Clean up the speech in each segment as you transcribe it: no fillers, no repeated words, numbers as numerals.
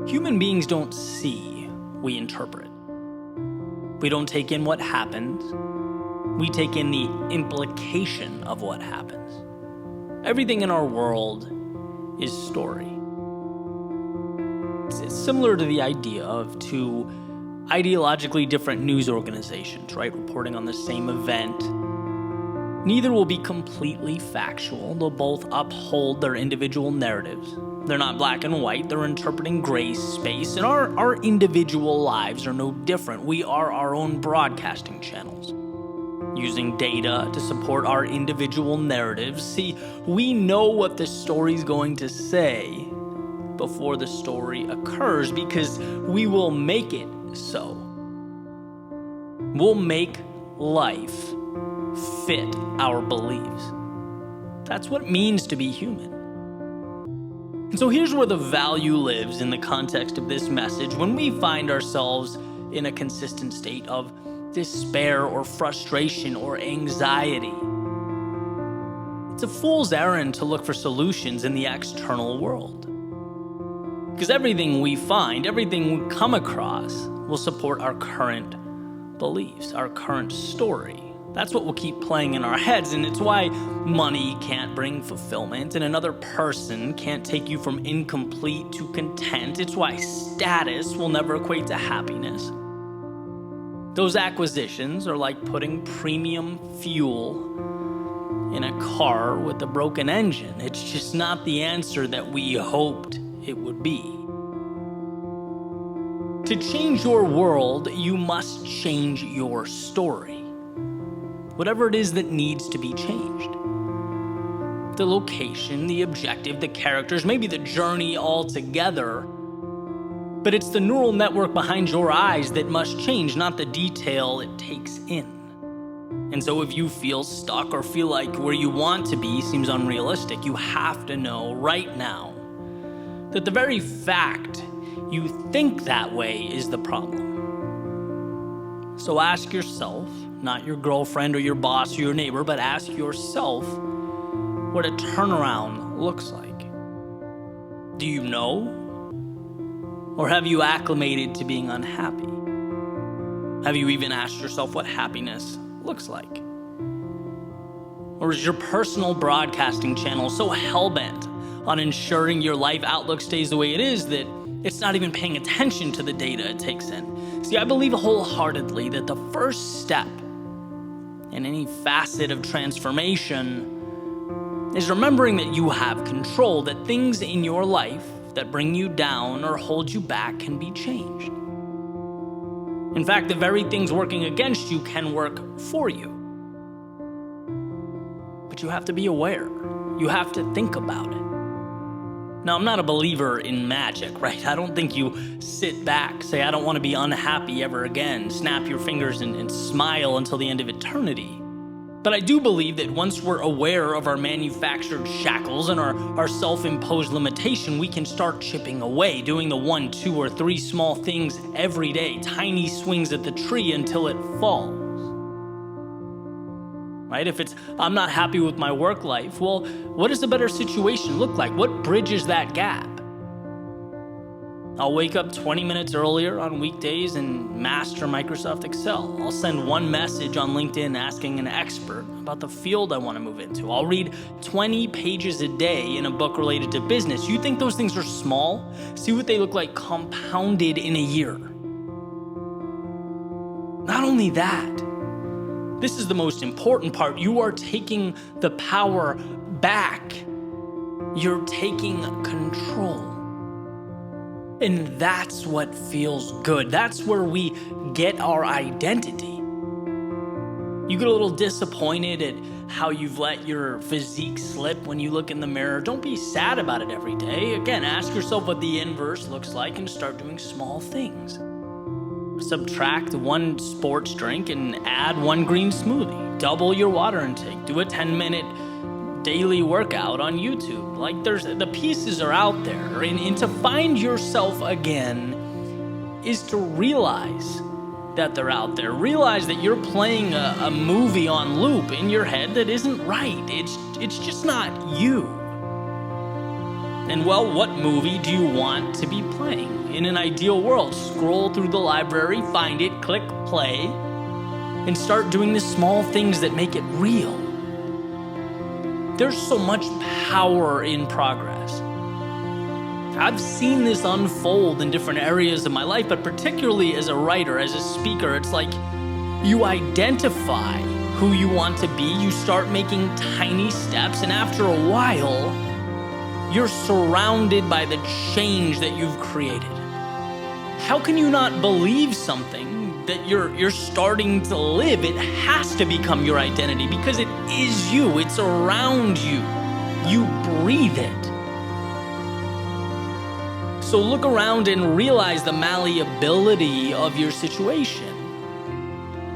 Human beings don't see, we interpret. We don't take in what happens, we take in the implication of what happens. Everything in our world is story. It's similar to the idea of two ideologically different news organizations, right, reporting on the same event. Neither will be completely factual. They'll both uphold their individual narratives. They're not black and white. They're interpreting gray space. And our individual lives are no different. We are our own broadcasting channels, using data to support our individual narratives. See, we know what the story's going to say before the story occurs because we will make it so. We'll make life fit our beliefs. That's what it means to be human. And so here's where the value lives in the context of this message when we find ourselves in a consistent state of despair or frustration or anxiety. It's a fool's errand to look for solutions in the external world. Because everything we find, everything we come across will support our current beliefs, our current story. That's what will keep playing in our heads, and it's why money can't bring fulfillment and another person can't take you from incomplete to content. It's why status will never equate to happiness. Those acquisitions are like putting premium fuel in a car with a broken engine. It's just not the answer that we hoped it would be. To change your world, you must change your story. Whatever it is that needs to be changed. The location, the objective, the characters, maybe the journey altogether. But it's the neural network behind your eyes that must change, not the detail it takes in. And so if you feel stuck or feel like where you want to be seems unrealistic, you have to know right now that the very fact you think that way is the problem. So ask yourself, not your girlfriend or your boss or your neighbor, but ask yourself what a turnaround looks like. Do you know? Or have you acclimated to being unhappy? Have you even asked yourself what happiness looks like? Or is your personal broadcasting channel so hell-bent on ensuring your life outlook stays the way it is that it's not even paying attention to the data it takes in? See, I believe wholeheartedly that the first step in any facet of transformation is remembering that you have control, that things in your life that bring you down or hold you back can be changed. In fact, the very things working against you can work for you. But you have to be aware. You have to think about it. Now, I'm not a believer in magic, right? I don't think you sit back, say, I don't want to be unhappy ever again, snap your fingers and smile until the end of eternity. But I do believe that once we're aware of our manufactured shackles and our self-imposed limitation, we can start chipping away, doing the 1, 2, or 3 small things every day, tiny swings at the tree until it falls. Right? If it's, I'm not happy with my work life, well, what does a better situation look like? What bridges that gap? I'll wake up 20 minutes earlier on weekdays and master Microsoft Excel. I'll send one message on LinkedIn asking an expert about the field I want to move into. I'll read 20 pages a day in a book related to business. You think those things are small? See what they look like compounded in a year. Not only that, this is the most important part. You are taking the power back. You're taking control. And that's what feels good. That's where we get our identity. You get a little disappointed at how you've let your physique slip when you look in the mirror. Don't be sad about it every day. Again, ask yourself what the inverse looks like and start doing small things. Subtract 1 sports drink and add 1 green smoothie. Double your water intake. Do a 10-minute daily workout on YouTube. Like, the pieces are out there. And to find yourself again is to realize that they're out there. Realize that you're playing a movie on loop in your head that isn't right. It's just not you. And well, what movie do you want to be playing? In an ideal world, scroll through the library, find it, click play, and start doing the small things that make it real. There's so much power in progress. I've seen this unfold in different areas of my life, but particularly as a writer, as a speaker, it's like you identify who you want to be, you start making tiny steps, and after a while, you're surrounded by the change that you've created. How can you not believe something that you're starting to live? It has to become your identity because it is you, it's around you. You breathe it. So look around and realize the malleability of your situation.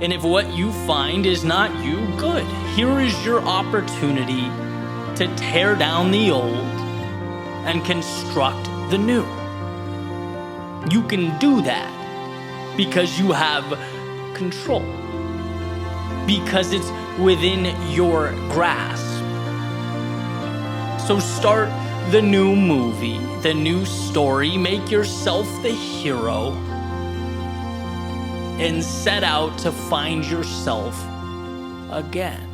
And if what you find is not you, good. Here is your opportunity to tear down the old and construct the new. You can do that because you have control, because it's within your grasp. So start the new movie, the new story, make yourself the hero, and set out to find yourself again.